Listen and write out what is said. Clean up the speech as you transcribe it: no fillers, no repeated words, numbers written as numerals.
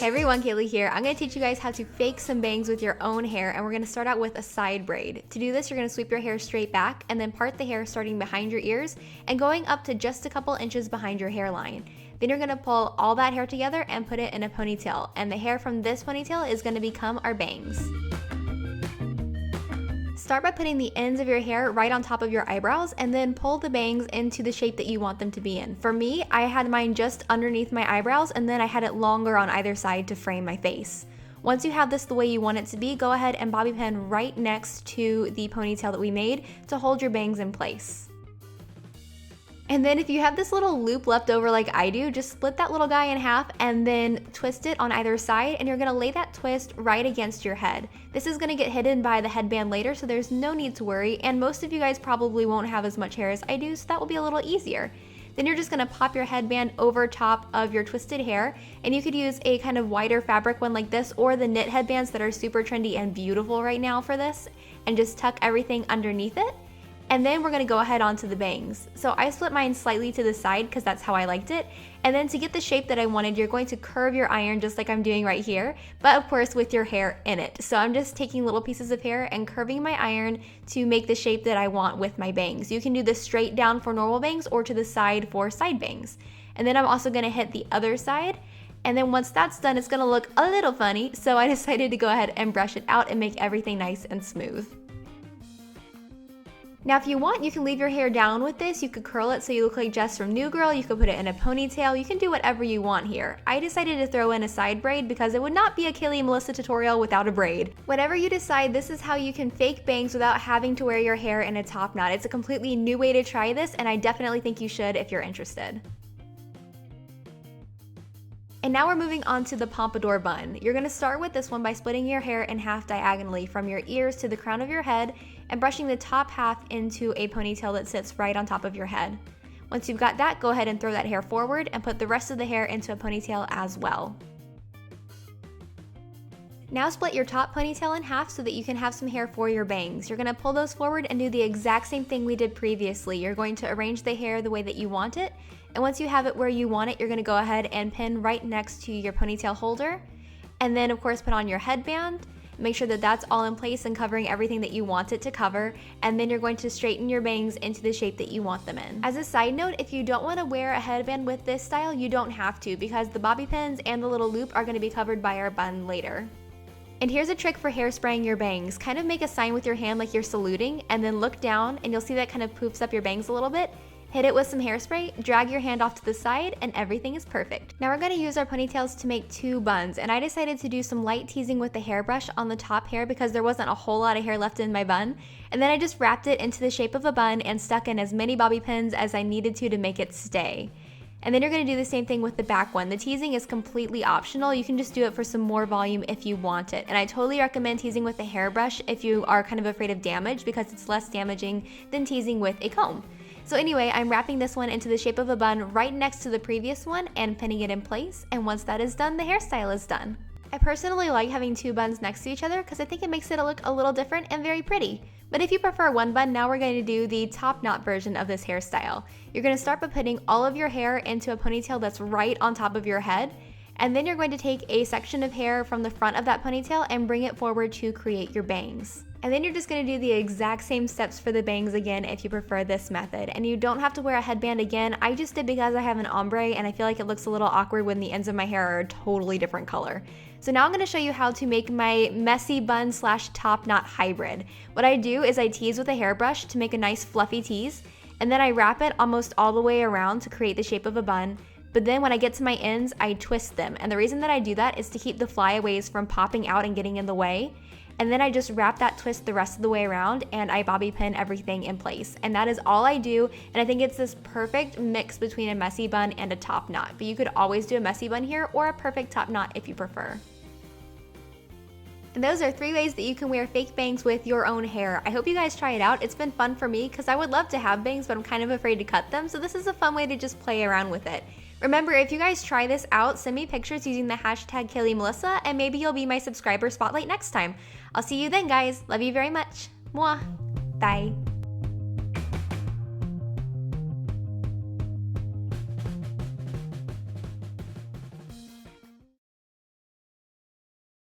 Hey everyone, Kaylee here. I'm going to teach you guys how to fake some bangs with your own hair, and we're going to start out with a side braid. To do this, you're going to sweep your hair straight back and then part the hair starting behind your ears and going up to just a couple inches behind your hairline. Then you're going to pull all that hair together and put it in a ponytail, and the hair from this ponytail is going to become our bangs. Start by putting the ends of your hair right on top of your eyebrows and then pull the bangs into the shape that you want them to be in. For me, I had mine just underneath my eyebrows and then I had it longer on either side to frame my face. Once you have this the way you want it to be, go ahead and bobby pin right next to the ponytail that we made to hold your bangs in place. And then if you have this little loop left over like I do, just split that little guy in half and then twist it on either side, and you're gonna lay that twist right against your head. This is gonna get hidden by the headband later, so there's no need to worry, and most of you guys probably won't have as much hair as I do, so that will be a little easier. Then you're just gonna pop your headband over top of your twisted hair, and you could use a kind of wider fabric one like this, or the knit headbands that are super trendy and beautiful right now for this, and just tuck everything underneath it. And then we're gonna go ahead onto the bangs. So I split mine slightly to the side because that's how I liked it. And then to get the shape that I wanted, you're going to curve your iron just like I'm doing right here, but of course with your hair in it. So I'm just taking little pieces of hair and curving my iron to make the shape that I want with my bangs. You can do this straight down for normal bangs or to the side for side bangs. And then I'm also gonna hit the other side. And then once that's done, it's gonna look a little funny. So I decided to go ahead and brush it out and make everything nice and smooth. Now if you want, you can leave your hair down with this. You could curl it so you look like Jess from New Girl. You could put it in a ponytail. You can do whatever you want here. I decided to throw in a side braid because it would not be a Kaylee and Melissa tutorial without a braid. Whatever you decide, this is how you can fake bangs without having to wear your hair in a top knot. It's a completely new way to try this, and I definitely think you should if you're interested. And now we're moving on to the pompadour bun. You're gonna start with this one by splitting your hair in half diagonally from your ears to the crown of your head and brushing the top half into a ponytail that sits right on top of your head. Once you've got that, go ahead and throw that hair forward and put the rest of the hair into a ponytail as well. Now split your top ponytail in half so that you can have some hair for your bangs. You're gonna pull those forward and do the exact same thing we did previously. You're going to arrange the hair the way that you want it, and once you have it where you want it, you're gonna go ahead and pin right next to your ponytail holder, and then of course put on your headband. Make sure that that's all in place and covering everything that you want it to cover, and then you're going to straighten your bangs into the shape that you want them in. As a side note, if you don't want to wear a headband with this style, you don't have to, because the bobby pins and the little loop are going to be covered by our bun later. And here's a trick for hairspraying your bangs. Kind of make a sign with your hand like you're saluting, and then look down and you'll see that kind of poofs up your bangs a little bit. Hit it with some hairspray, drag your hand off to the side, and everything is perfect. Now we're gonna use our ponytails to make two buns, and I decided to do some light teasing with the hairbrush on the top hair because there wasn't a whole lot of hair left in my bun. And then I just wrapped it into the shape of a bun and stuck in as many bobby pins as I needed to make it stay. And then you're gonna do the same thing with the back one. The teasing is completely optional. You can just do it for some more volume if you want it. And I totally recommend teasing with a hairbrush if you are kind of afraid of damage, because it's less damaging than teasing with a comb. So anyway, I'm wrapping this one into the shape of a bun right next to the previous one and pinning it in place. And once that is done, the hairstyle is done. I personally like having two buns next to each other because I think it makes it look a little different and very pretty. But if you prefer one bun, now we're going to do the top knot version of this hairstyle. You're going to start by putting all of your hair into a ponytail that's right on top of your head. And then you're going to take a section of hair from the front of that ponytail and bring it forward to create your bangs. And then you're just going to do the exact same steps for the bangs again if you prefer this method. And you don't have to wear a headband again. I just did because I have an ombre and I feel like it looks a little awkward when the ends of my hair are a totally different color. So now I'm going to show you how to make my messy bun / top knot hybrid. What I do is I tease with a hairbrush to make a nice fluffy tease, and then I wrap it almost all the way around to create the shape of a bun. But then when I get to my ends, I twist them. And the reason that I do that is to keep the flyaways from popping out and getting in the way. And then I just wrap that twist the rest of the way around and I bobby pin everything in place. And that is all I do. And I think it's this perfect mix between a messy bun and a top knot. But you could always do a messy bun here or a perfect top knot if you prefer. And those are 3 ways that you can wear fake bangs with your own hair. I hope you guys try it out. It's been fun for me because I would love to have bangs, but I'm kind of afraid to cut them. So this is a fun way to just play around with it. Remember, if you guys try this out, send me pictures using the hashtag KayleeMelissa, and maybe you'll be my subscriber spotlight next time. I'll see you then, guys. Love you very much. Mwah. Bye.